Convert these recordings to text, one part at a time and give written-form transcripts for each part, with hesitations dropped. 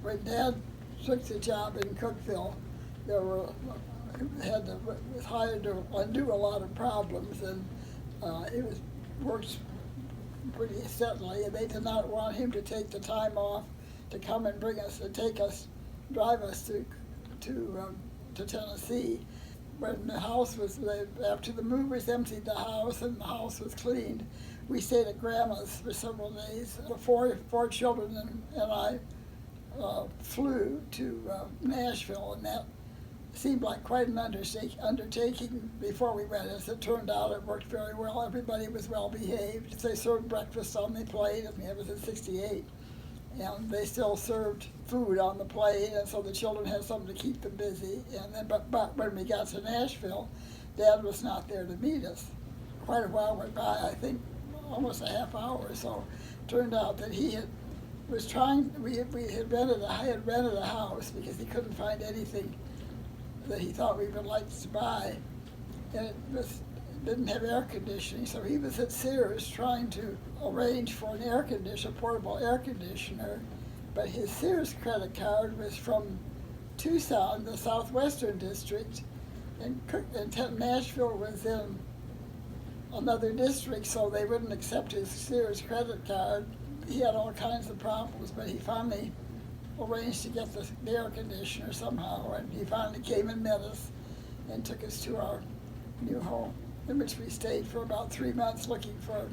when Dad took the job in Cookeville, there were was hired to undo a lot of problems, and it was worked pretty steadily. And they did not want him to take the time off to come and bring us, drive us to Tennessee. When the house was, after the movers emptied the house and the house was cleaned, we stayed at Grandma's for several days. The four children and I flew to Nashville, and that seemed like quite an undertaking before we went. As it turned out, it worked very well. Everybody was well behaved. They served breakfast on the plane. I mean, it was in '68. And they still served food on the plane, and so the children had something to keep them busy. And then, but when we got to Nashville, Dad was not there to meet us. Quite a while went by, I think almost a half hour or so. Turned out that he was trying. We had rented a house because he couldn't find anything that he thought we would like to buy, and it didn't have air conditioning, so he was at Sears trying to arrange for a portable air conditioner, but his Sears credit card was from Tucson, the southwestern district, and Nashville was in another district, so they wouldn't accept his Sears credit card. He had all kinds of problems, but he finally arranged to get the air conditioner somehow, and he finally came and met us and took us to our new home, in which we stayed for about 3 months looking for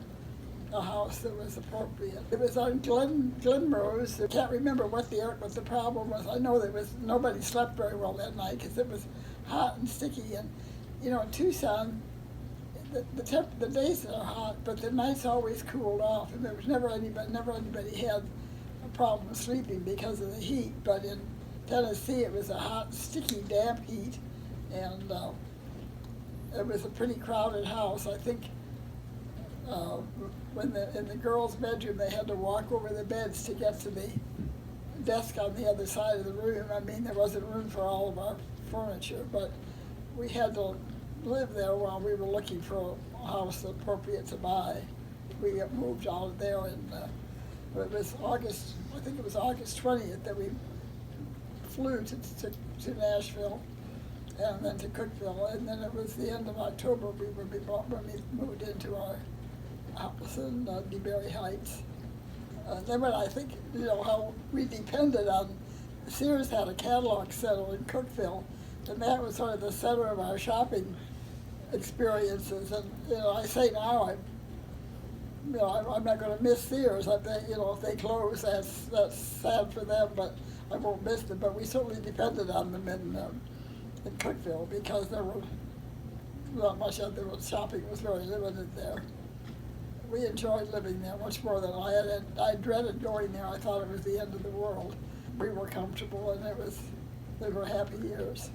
a house that was appropriate. It was on Glenrose. I can't remember what the problem was. I know nobody slept very well that night because it was hot and sticky, and in Tucson, the days are hot, but the nights always cooled off, and there was never anybody had a problem sleeping because of the heat. But in Tennessee, it was a hot, sticky, damp heat, and it was a pretty crowded house. I think in the girls' bedroom, they had to walk over the beds to get to the desk on the other side of the room. I mean, there wasn't room for all of our furniture, but we had to live there while we were looking for a house appropriate to buy. We got moved out of there, and it was August 20th that we flew to Nashville, and then to Cookeville, and then it was the end of October when we moved into our house in DeBerry Heights. Then when I think, how we depended on, Sears had a catalog center in Cookeville, and that was sort of the center of our shopping experiences. And I say now, I'm not going to miss Sears. If they close, that's sad for them, but I won't miss them. But we certainly depended on them in Cookeville because there were not much other shopping was very limited there. We enjoyed living there much more than I had. I dreaded going there. I thought it was the end of the world. We were comfortable, and they were happy years.